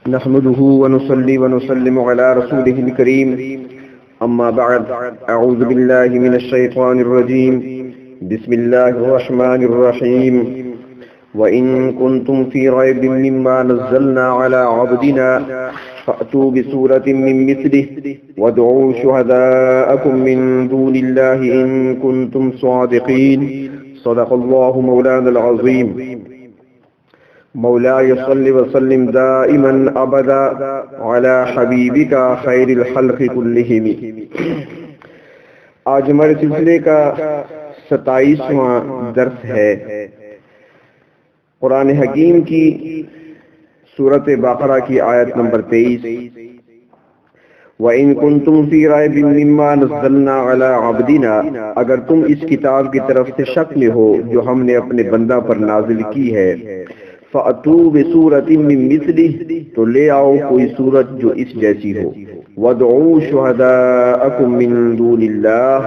نحمده ونصلي ونسلم على رسوله الكريم أما بعد أعوذ بالله من الشيطان الرجيم بسم الله الرحمن الرحيم وإن كنتم في ريب مما نزلنا على عبدنا فأتوا بسورة من مثله وادعوا شهداءكم من دون الله إن كنتم صادقين صدق الله مولانا العظيم مولاي صل وسلم دائما ابدا على حبيبك خير الخلق كلهم۔ آج ہمارے سلسلے کا 27واں درس ہے قرآن حکیم کی سورۃ بقرہ کی آیت نمبر 23۔ وَإِن كُنتُمْ فِي رَيْبٍ مِّمَّا نَزَّلْنَا عَلَىٰ عَبْدِنَا، اگر تم اس کتاب کی طرف سے شک میں ہو جو ہم نے اپنے بندہ پر نازل کی ہے، فَأْتُوا بِسُورَةٍ مِّن مِّثْلِهِ، تو لے آؤ کوئی سورت جو اس جیسی ہو، وَادْعُوا شُهَدَاءَكُم مِّن دُونِ اللَّهِ،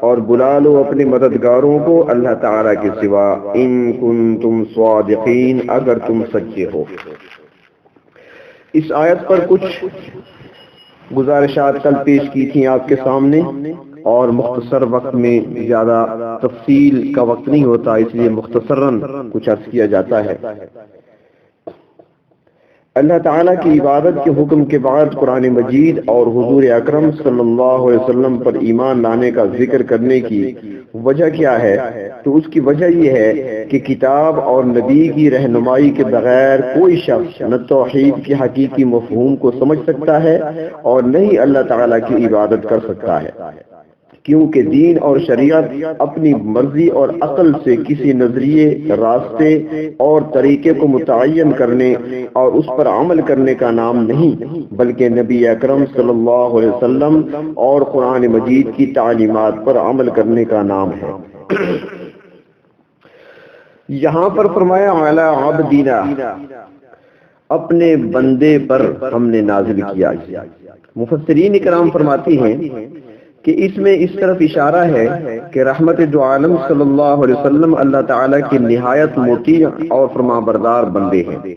اور بلا لو اپنے مددگاروں کو اللہ تعالیٰ کے سوا، ان کنتم صادقین، اگر تم سچے ہو۔ اس آیت پر کچھ گزارشات کل پیش کی تھیں آپ کے سامنے، اور مختصر وقت میں زیادہ تفصیل کا وقت نہیں ہوتا، اس لیے مختصراً کچھ عرض کیا جاتا ہے۔ اللہ تعالیٰ کی عبادت کے حکم کے بعد قرآن مجید اور حضور اکرم صلی اللہ علیہ وسلم پر ایمان لانے کا ذکر کرنے کی وجہ کیا ہے؟ تو اس کی وجہ یہ ہے کہ کتاب اور نبی کی رہنمائی کے بغیر کوئی شخص نہ توحید کی حقیقی مفہوم کو سمجھ سکتا ہے اور نہ ہی اللہ تعالیٰ کی عبادت کر سکتا ہے، کیونکہ دین اور شریعت اپنی مرضی اور عقل سے کسی نظریے، راستے اور طریقے کو متعین کرنے اور اس پر عمل کرنے کا نام نہیں، بلکہ نبی اکرم صلی اللہ علیہ وسلم اور قرآن مجید کی تعلیمات پر عمل کرنے کا نام ہے۔ یہاں پر فرمایا علی عبدنا، اپنے بندے پر ہم نے نازل کیا۔ مفسرین کرام فرماتی ہیں کہ اس میں اس طرف اشارہ ہے کہ رحمت دو عالم صلی اللہ علیہ وسلم اللہ تعالیٰ کی نہایت مطیع اور فرمانبردار بندے ہیں،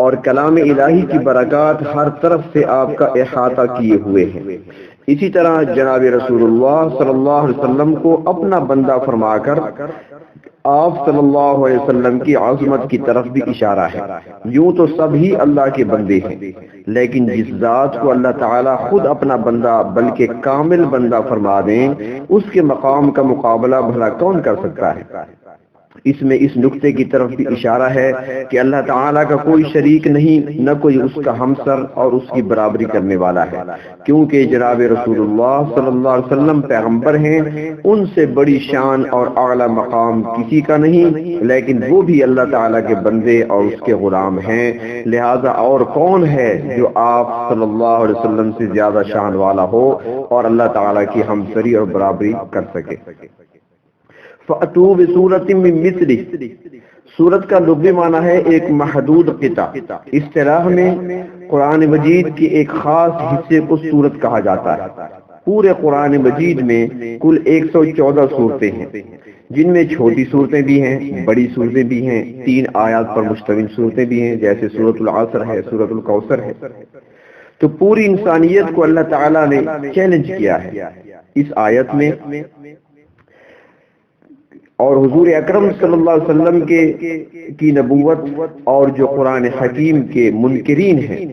اور کلام الہی کی برکات ہر طرف سے آپ کا احاطہ کیے ہوئے ہیں۔ اسی طرح جناب رسول اللہ صلی اللہ علیہ وسلم کو اپنا بندہ فرما کر آپ صلی اللہ علیہ وسلم کی عظمت کی طرف بھی اشارہ ہے۔ یوں تو سب ہی اللہ کے بندے ہیں، لیکن جس ذات کو اللہ تعالیٰ خود اپنا بندہ بلکہ کامل بندہ فرما دیں، اس کے مقام کا مقابلہ بھلا کون کر سکتا ہے؟ اس میں اس نقطے کی طرف بھی اشارہ ہے کہ اللہ تعالیٰ کا کوئی شریک نہیں، نہ کوئی اس کا ہمسر اور اس کی برابری کرنے والا ہے، کیونکہ جناب رسول اللہ صلی اللہ علیہ وسلم پیغمبر ہیں، ان سے بڑی شان اور اعلیٰ مقام کسی کا نہیں، لیکن وہ بھی اللہ تعالیٰ کے بندے اور اس کے غلام ہیں، لہذا اور کون ہے جو آپ صلی اللہ علیہ وسلم سے زیادہ شان والا ہو اور اللہ تعالیٰ کی ہمسری اور برابری کر سکے۔ فَأْتُوا بِسُورَةٍ مِّن مِّثْلِهِ، سورت کا لغوی معنی ہے ایک محدود قطع۔ اصطلاح میں قرآن مجید کے ایک خاص حصے کو سورت کہا جاتا ہے۔ پورے قرآن مجید میں کل 114 صورتیں ہیں، جن میں چھوٹی صورتیں بھی ہیں، بڑی صورتیں بھی ہیں، 3 آیات پر مشتمل صورتیں بھی ہیں، جیسے سورۃ العصر ہے، سورۃ الکوثر ہے۔ تو پوری انسانیت کو اللہ تعالیٰ نے چیلنج کیا ہے اس آیت میں، اور حضور اکرم صلی اللہ علیہ وسلم کی نبوت اور جو قرآن حکیم کے منکرین ہیں،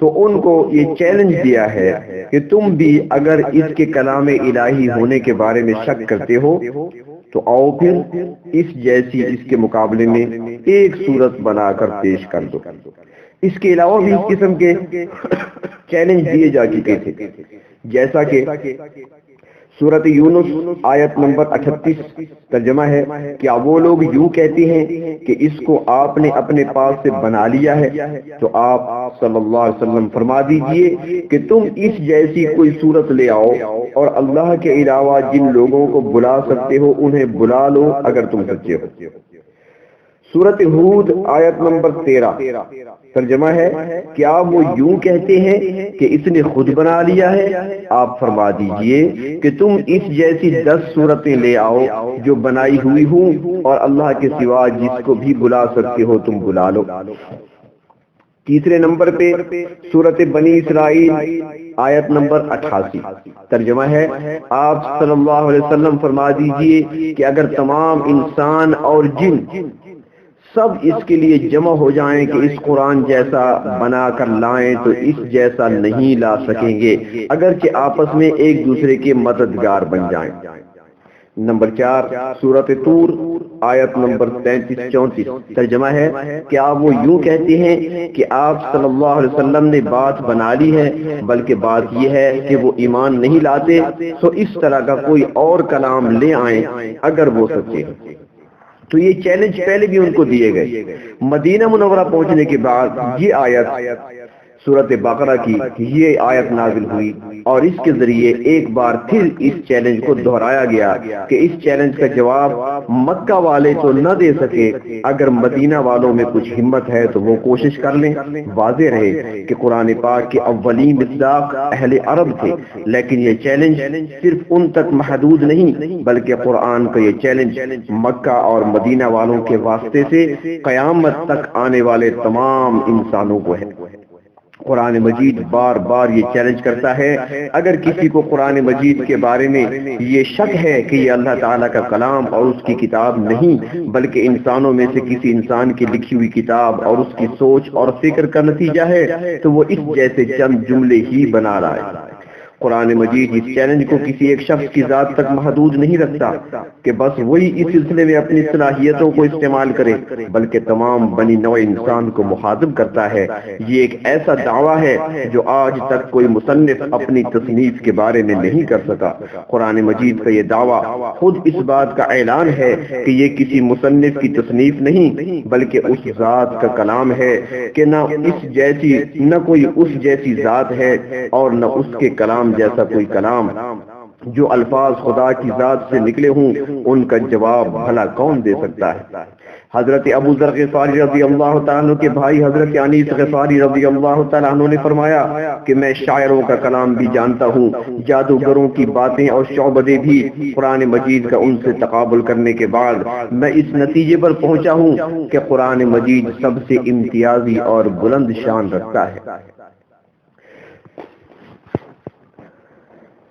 تو ان کو یہ چیلنج دیا ہے کہ تم بھی اگر اس کے کلام الہی ہونے کے بارے میں شک کرتے ہو تو آؤ پھر اس جیسی اس کے مقابلے میں ایک صورت بنا کر پیش کر دو۔ اس کے علاوہ بھی اس قسم کے چیلنج دیے جا چکے تھے، جیسا کہ سورۃ یونس آیت نمبر 38 ترجمہ ہے، کیا وہ لوگ یوں کہتے ہیں کہ اس کو آپ نے اپنے پاس سے بنا لیا ہے؟ تو آپ صلی اللہ علیہ وسلم فرما دیجئے کہ تم اس جیسی کوئی صورت لے آؤ، اور اللہ کے علاوہ جن لوگوں کو بلا سکتے ہو انہیں بلا لو اگر تم سچے ہو۔ سورۃ ہود آیت نمبر 13 ترجمہ ہے، کیا وہ یوں کہتے ہیں کہ اس نے خود بنا لیا ہے؟ آپ فرما دیجئے کہ تم اس جیسی 10 صورتیں لے آؤ جو بنائی ہوئی ہوں، اور اللہ کے سوا جس کو بھی بلا سکتے ہو تم بلا لو۔ تیسرے نمبر پہ سورۃ بنی اسرائیل آیت نمبر 88 ترجمہ ہے، آپ صلی اللہ علیہ وسلم فرما دیجئے کہ اگر تمام انسان اور جن سب اس کے لیے جمع ہو جائیں کہ اس قرآن جیسا بنا کر لائیں تو اس جیسا نہیں لا سکیں گے، اگرچہ آپس میں ایک دوسرے کے مددگار بن جائیں۔ نمبر 4 سورۃ طور آیت نمبر 33-34 ترجمہ ہے کہ آپ وہ یوں کہتے ہیں کہ آپ صلی اللہ علیہ وسلم نے بات بنا لی ہے، بلکہ بات یہ ہے کہ وہ ایمان نہیں لاتے، تو اس طرح کا کوئی اور کلام لے آئیں اگر وہ سچے ہیں۔ تو یہ چیلنج پہلے بھی ان کو دیے گئے۔ مدینہ منورہ پہنچنے کے بعد یہ آیت سورۃ بقرہ کی یہ آیت نازل ہوئی اور اس کے ذریعے ایک بار پھر اس چیلنج کو دہرایا گیا کہ اس چیلنج کا جواب مکہ والے تو نہ دے سکے، اگر مدینہ والوں میں کچھ ہمت ہے تو وہ کوشش کر لیں۔ واضح رہے کہ قرآن پاک کے اولین مصداق اہل عرب تھے، لیکن یہ چیلنج صرف ان تک محدود نہیں بلکہ قرآن کا یہ چیلنج مکہ اور مدینہ والوں کے واسطے سے قیامت تک آنے والے تمام انسانوں کو ہے۔ قرآن مجید بار بار یہ چیلنج کرتا ہے، اگر کسی کو قرآن مجید کے بارے میں یہ شک ہے کہ یہ اللہ تعالیٰ کا کلام اور اس کی کتاب نہیں بلکہ انسانوں میں سے کسی انسان کی لکھی ہوئی کتاب اور اس کی سوچ اور فکر کا نتیجہ ہے، تو وہ اس جیسے چند جملے ہی بنا رہا ہے۔ قرآن مجید اس چیلنج کو کسی ایک شخص کی ذات تک محدود نہیں رکھتا کہ بس وہی اس سلسلے میں اپنی صلاحیتوں کو استعمال کرے، بلکہ تمام بنی نوع انسان کو مخاطب کرتا ہے۔ یہ ایک ایسا دعویٰ ہے جو آج تک کوئی مصنف اپنی تصنیف کے بارے میں نہیں کر سکا۔ قرآن مجید کا یہ دعویٰ خود اس بات کا اعلان ہے کہ یہ کسی مصنف کی تصنیف نہیں بلکہ اس ذات کا کلام ہے کہ نہ کوئی اس جیسی ذات ہے اور نہ اس کے کلام جیسا کوئی کلام۔ جو الفاظ خدا کی ذات سے نکلے ہوں ان کا جواب بھلا کون دے سکتا ہے؟ حضرت ابو ذر غفاری رضی اللہ تعالیٰ عنہ کے بھائی حضرت انیس غفاری رضی اللہ تعالیٰ عنہ نے فرمایا کہ میں شاعروں کا کلام بھی جانتا ہوں، جادوگروں کی باتیں اور شعبدے بھی۔ قرآن مجید کا ان سے تقابل کرنے کے بعد میں اس نتیجے پر پہنچا ہوں کہ قرآن مجید سب سے امتیازی اور بلند شان رکھتا ہے۔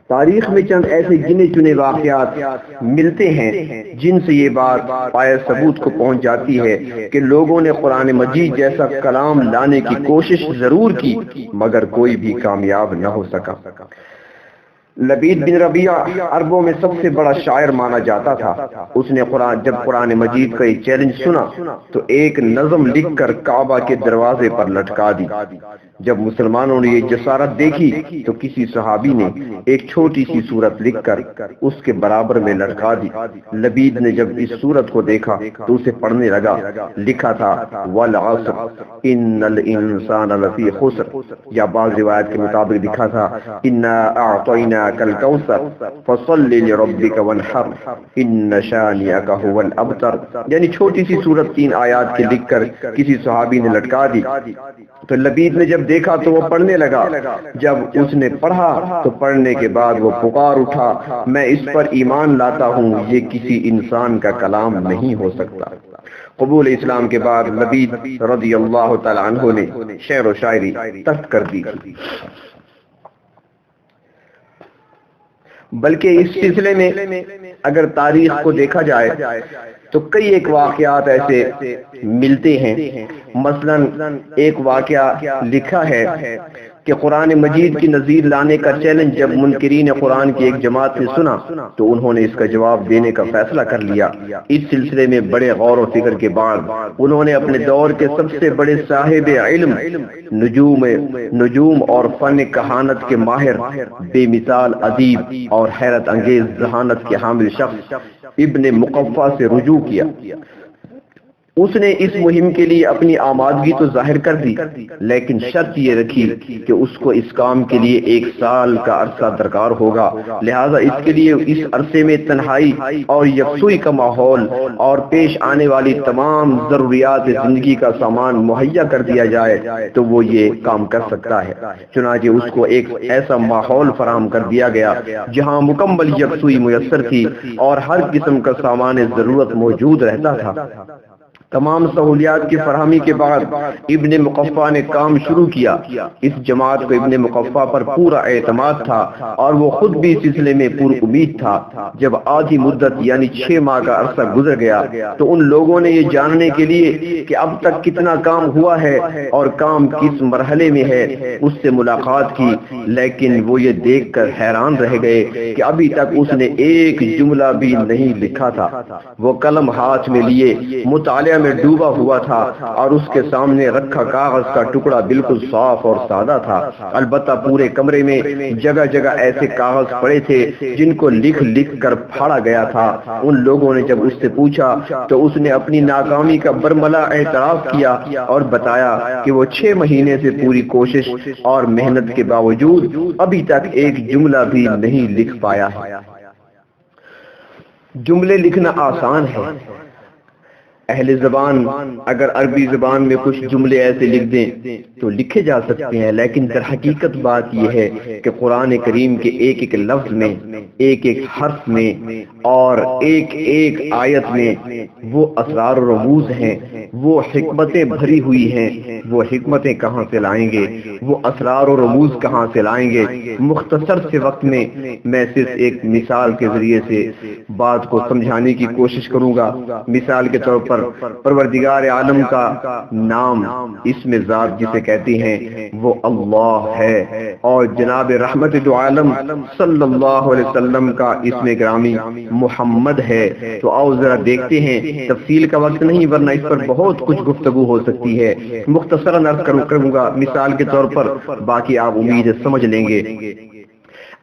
تاریخ میں چند ایسے گنے چنے واقعات ملتے ہیں جن سے یہ بات پائے ثبوت کو پہنچ جاتی ہے کہ لوگوں نے قرآن مجید جیسا کلام لانے کی کوشش ضرور کی مگر کوئی بھی کامیاب نہ ہو سکا۔ لبید بن ربیعہ عربوں میں سب سے بڑا شاعر مانا جاتا تھا۔ اس نے جب قرآن مجید کا یہ چیلنج سنا تو ایک نظم لکھ کر کعبہ کے دروازے پر لٹکا دی۔ جب مسلمانوں نے یہ جسارت دیکھی تو کسی صحابی نے ایک چھوٹی سی سورت لکھ کر اس کے برابر میں لٹکا دی۔ لبید نے جب اس سورت کو دیکھا تو اسے پڑھنے لگا۔ لکھا تھا والعصر ان الانسان لفی خسر، یا بعض روایت کے مطابق لکھا تھا انا اعطیناک الکوثر فصل لربک وانحر ان شانئک هو الابتر، یعنی چھوٹی سی سورت 3 آیات کے لکھ کر کسی صحابی نے لٹکا دی۔ تو لبید نے جب دیکھا تو وہ پڑھنے لگا۔ جب اس نے پڑھا تو پڑھنے کے بعد وہ پکار اٹھا میں اس پر ایمان لاتا ہوں، یہ کسی انسان کا کلام نہیں ہو سکتا۔ قبول اسلام کے بعد لبید رضی اللہ تعالی عنہ نے شعر و شاعری ترک کر دی، بلکہ اس سلسلے میں اگر تاریخ کو دیکھا جائے تو کئی ایک واقعات ایسے ملتے ہیں۔ مثلا ایک واقعہ لکھا ہے کہ قرآن مجید کی نظیر لانے کا چیلنج جب منکرین قرآن کی ایک جماعت نے سنا تو انہوں نے اس کا جواب دینے کا فیصلہ کر لیا۔ اس سلسلے میں بڑے غور و فکر کے بعد انہوں نے اپنے دور کے سب سے بڑے صاحب علم، نجوم اور فن کہانت کے ماہر، بے مثال ادیب اور حیرت انگیز ذہانت کے حامل شخص ابن مقفع سے رجوع کیا۔ اس نے اس مہم کے لیے اپنی آمادگی تو ظاہر کر دی لیکن شرط یہ رکھی کہ اس کو اس کام کے لیے 1 سال کا عرصہ درکار ہوگا، لہذا اس کے لیے اس عرصے میں تنہائی اور یکسوئی کا ماحول اور پیش آنے والی تمام ضروریات زندگی کا سامان مہیا کر دیا جائے تو وہ یہ کام کر سکتا ہے۔ چنانچہ اس کو ایک ایسا ماحول فراہم کر دیا گیا جہاں مکمل یکسوئی میسر تھی اور ہر قسم کا سامان ضرورت موجود رہتا تھا۔ تمام سہولیات کی فراہمی کے بعد ابن مقفع نے کام شروع کیا۔ اس جماعت کو ابن مقفع پر پورا اعتماد تھا اور وہ خود بھی اس سلسلے میں پر امید تھا۔ جب آدھی مدت یعنی 6 ماہ کا عرصہ گزر گیا تو ان لوگوں نے یہ جاننے کے لیے کہ اب تک کتنا کام ہوا ہے اور کام کس مرحلے میں ہے اس سے ملاقات کی، لیکن وہ یہ دیکھ کر حیران رہ گئے کہ ابھی تک اس نے ایک جملہ بھی نہیں لکھا تھا۔ وہ قلم ہاتھ میں لیے مطالعہ میں ڈوبا ہوا تھا اور اس کے سامنے رکھا کاغذ کا ٹکڑا بالکل صاف اور سادہ تھا۔ البتہ پورے کمرے میں جگہ جگہ ایسے کاغذ پڑے تھے جن کو لکھ لکھ کر پھاڑا گیا تھا۔ ان لوگوں نے جب اس سے پوچھا تو اس نے اپنی ناکامی کا برملا اعتراف کیا اور بتایا کہ وہ 6 مہینے سے پوری کوشش اور محنت کے باوجود ابھی تک ایک جملہ بھی نہیں لکھ پایا ہے۔ جملے لکھنا آسان ہے۔ اہل زبان اگر عربی زبان میں کچھ جملے ایسے لکھ دیں تو لکھے جا سکتے ہیں، لیکن در حقیقت بات یہ ہے کہ قرآن کریم کے ایک ایک لفظ میں، ایک ایک حرف میں اور ایک ایک آیت میں وہ اسرار و رموز ہیں، وہ حکمتیں بھری ہوئی ہیں۔ وہ حکمتیں کہاں سے لائیں گے، وہ اسرار و رموز کہاں سے لائیں گے؟ مختصر سے وقت میں میں صرف ایک مثال کے ذریعے سے بات کو سمجھانے کی کوشش کروں گا۔ مثال کے طور پر پروردگار عالم کا نام، اسم ذات جسے کہتے ہیں، وہ اللہ ہے، اور جناب رحمت دو عالم صلی اللہ علیہ وسلم کا اسم گرامی محمد ہے۔ تو آؤ ذرا دیکھتے ہیں، تفصیل کا وقت نہیں ورنہ اس پر بہت کچھ گفتگو ہو سکتی ہے، مختصراً عرض کروں گا مثال کے طور پر، باقی آپ امید سمجھ لیں گے۔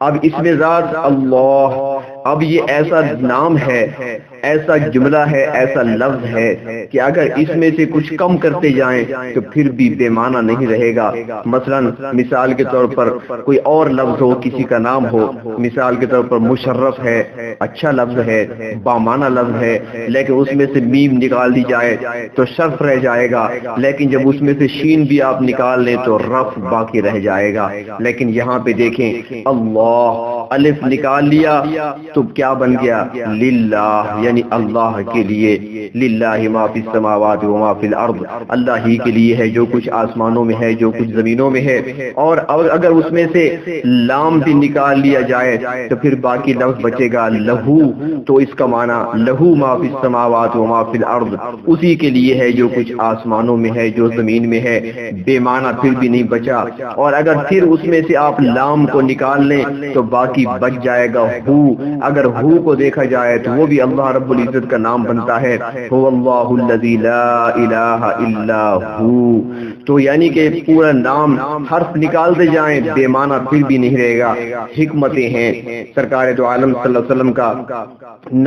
اب اسم ذات اللہ، اب یہ ایسا نام ہے، ایسا جملہ ہے، ایسا لفظ ہے کہ اگر اس میں سے کچھ کم کرتے جائیں تو پھر بھی بے معنی نہیں رہے گا۔ مثلا مثال کے طور پر کوئی اور لفظ ہو، کسی کا نام ہو، مثال کے طور پر مشرف ہے، اچھا لفظ ہے، بامعنی لفظ ہے، لیکن اس میں سے میم نکال دی جائے تو شرف رہ جائے گا، لیکن جب اس میں سے شین بھی آپ نکال لیں تو رف باقی رہ جائے گا۔ لیکن یہاں پہ دیکھیں، اللہ الف نکال لیا تو کیا بن گیا؟ للہ، یعنی اللہ کے لیے۔ للہ ما فی السماوات و ما فی الارض، اللہ ہی کے لیے ہے جو کچھ آسمانوں میں ہے، جو کچھ زمینوں میں ہے۔ اور اگر اس میں سے لام بھی نکال لیا جائے تو پھر باقی لفظ بچے گا لہو، تو اس کا معنی لہو ما فی السماوات و ما فی الارض، اسی کے لیے ہے جو کچھ آسمانوں میں ہے، جو زمین میں ہے، بے معنی پھر بھی نہیں بچا۔ اور اگر پھر اس میں سے آپ لام کو نکال لیں تو باقی بچ جائے گا ہو۔ اگر ہو کو دیکھا جائے تو وہ بھی اللہ رب العزت کا نام بنتا ہے، هو اللہ الذی لا الہ الا ہو۔ تو یعنی کہ پورا نام حرف نکالتے جائیں بے معنی پھر بھی نہیں رہے گا۔ حکمتیں ہیں، سرکار دو عالم صلی اللہ علیہ وسلم کا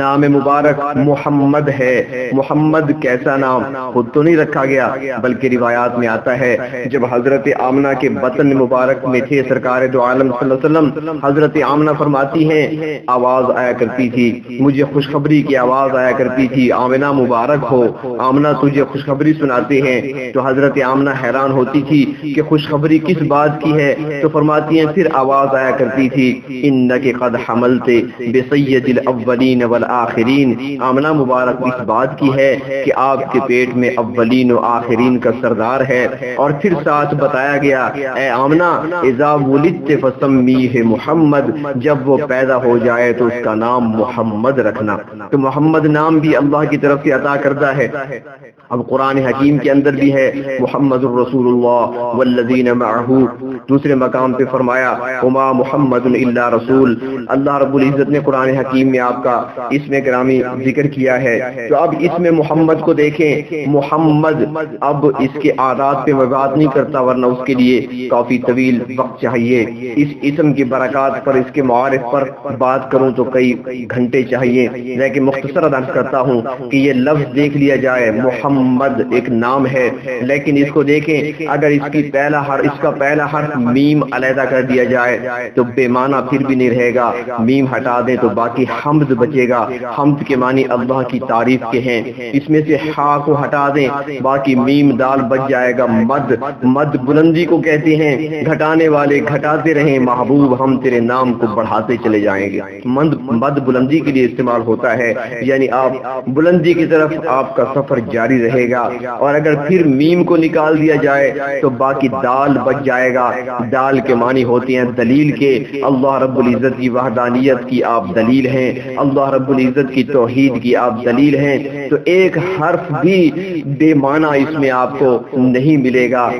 نام مبارک محمد ہے۔ محمد کیسا نام؟ خود تو نہیں رکھا گیا، بلکہ روایات میں آتا ہے جب حضرت آمنہ کے بطن مبارک میں تھے سرکار دو عالم صلی اللہ علیہ وسلم، حضرت آمنہ فرماتی ہیں آواز آیا کرتی تھی، مجھے خوشخبری کی آواز آیا کرتی تھی، آمنہ مبارک ہو، آمنہ تجھے خوشخبری سناتے ہیں۔ تو حضرت آمنہ حیران ہوتی تھی کہ خوشخبری کس بات کی ہے؟ تو فرماتی ہیں پھر آواز آیا کرتی تھی انک قد حملت بسید الاولین والآخرین، آمنہ مبارک اس بات کی ہے کہ آپ کے پیٹ میں اولین و آخرین کا سردار ہے۔ اور پھر ساتھ بتایا گیا اے آمنہ اذا ولدت فسمیہ محمد، جب وہ پیدا ہو جائے تو اس کا نام محمد رکھنا۔ تو محمد نام بھی اللہ کی طرف سے عطا کردہ ہے۔ اب قرآن حکیم کے اندر بھی ہے محمد الرسول اللہ والذین معہ، دوسرے مقام پہ فرمایا وما محمد الا رسول۔ اللہ رب العزت نے قرآن حکیم میں آپ کا اسم گرامی ذکر کیا ہے۔ تو اب اس میں محمد کو دیکھیں، محمد، اب اس کے عادات پہ میں بات نہیں کرتا ورنہ اس کے لیے کافی طویل وقت چاہیے۔ اس اسم کی برکات پر، اس کے معارف پر بات کروں تو کئی گھنٹے چاہیے، لیکن مختصر عرض کرتا ہوں کہ یہ لفظ دیکھ لیا جائے، محمد ایک نام ہے، لیکن اس کو دیکھ دیکھیں اگر اس کا پہلا حرف میم علیحدہ کر دیا جائے تو بے معنی پھر بھی نہیں رہے گا، میم ہٹا دیں تو باقی حمد بچے گا، حمد کے معنی اللہ کی تعریف کے ہیں، اس میں سے ہا کو ہٹا دیں باقی میم دال بچ جائے گا، مد بلندی کو کہتے ہیں، گھٹانے والے گھٹاتے رہیں محبوب ہم تیرے نام کو بڑھاتے چلے جائیں گے، مد بلندی کے لیے استعمال ہوتا ہے، یعنی آپ بلندی کی طرف آپ کا سفر جاری رہے گا۔ اور اگر پھر میم کو نکال دیا جائے تو باقی دال بچ جائے گا، دال کے معنی ہوتے ہیں دلیل کے، اللہ رب العزت کی وحدانیت کی آپ دلیل ہیں، اللہ رب العزت کی توحید کی آپ دلیل ہیں، تو ایک حرف بھی بے معنی اس میں آپ کو نہیں ملے گا۔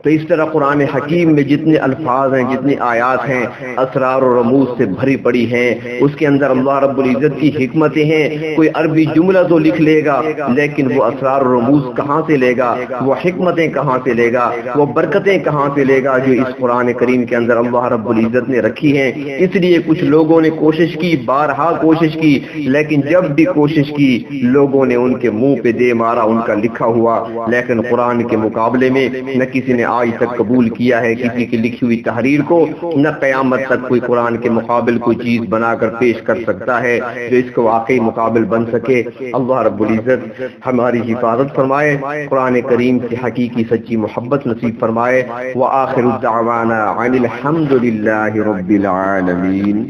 تو اس طرح قرآن حکیم میں جتنے الفاظ ہیں، جتنی آیات ہیں، اسرار و رموز سے بھری پڑی ہیں، اس کے اندر اللہ رب العزت کی حکمتیں ہیں۔ کوئی عربی جملہ تو لکھ لے گا لیکن وہ اسرار و رموز کہاں سے لے گا، وہ حکمتیں کہاں سے لے گا، وہ برکتیں کہاں سے لے گا جو اس قرآن کریم کے اندر اللہ رب العزت نے رکھی ہیں۔ اس لیے کچھ لوگوں نے کوشش کی، بارہا کوشش کی، لیکن جب بھی کوشش کی لوگوں نے ان کے منہ پہ دے مارا ان کا لکھا ہوا، لیکن قرآن کے مقابلے میں نہ کسی نے آج تک قبول کیا ہے کسی کی لکھی ہوئی تحریر کو، نہ قیامت تک کوئی قرآن کے مقابل کوئی چیز بنا کر پیش کر سکتا ہے جو اس کو واقعی مقابل بن سکے۔ اللہ رب العزت ہماری حفاظت فرمائے، قرآن کریم کی حقیقی سچی محبت نصیب فرمائے۔ وآخر دعوانا عن الحمد للہ رب العالمین۔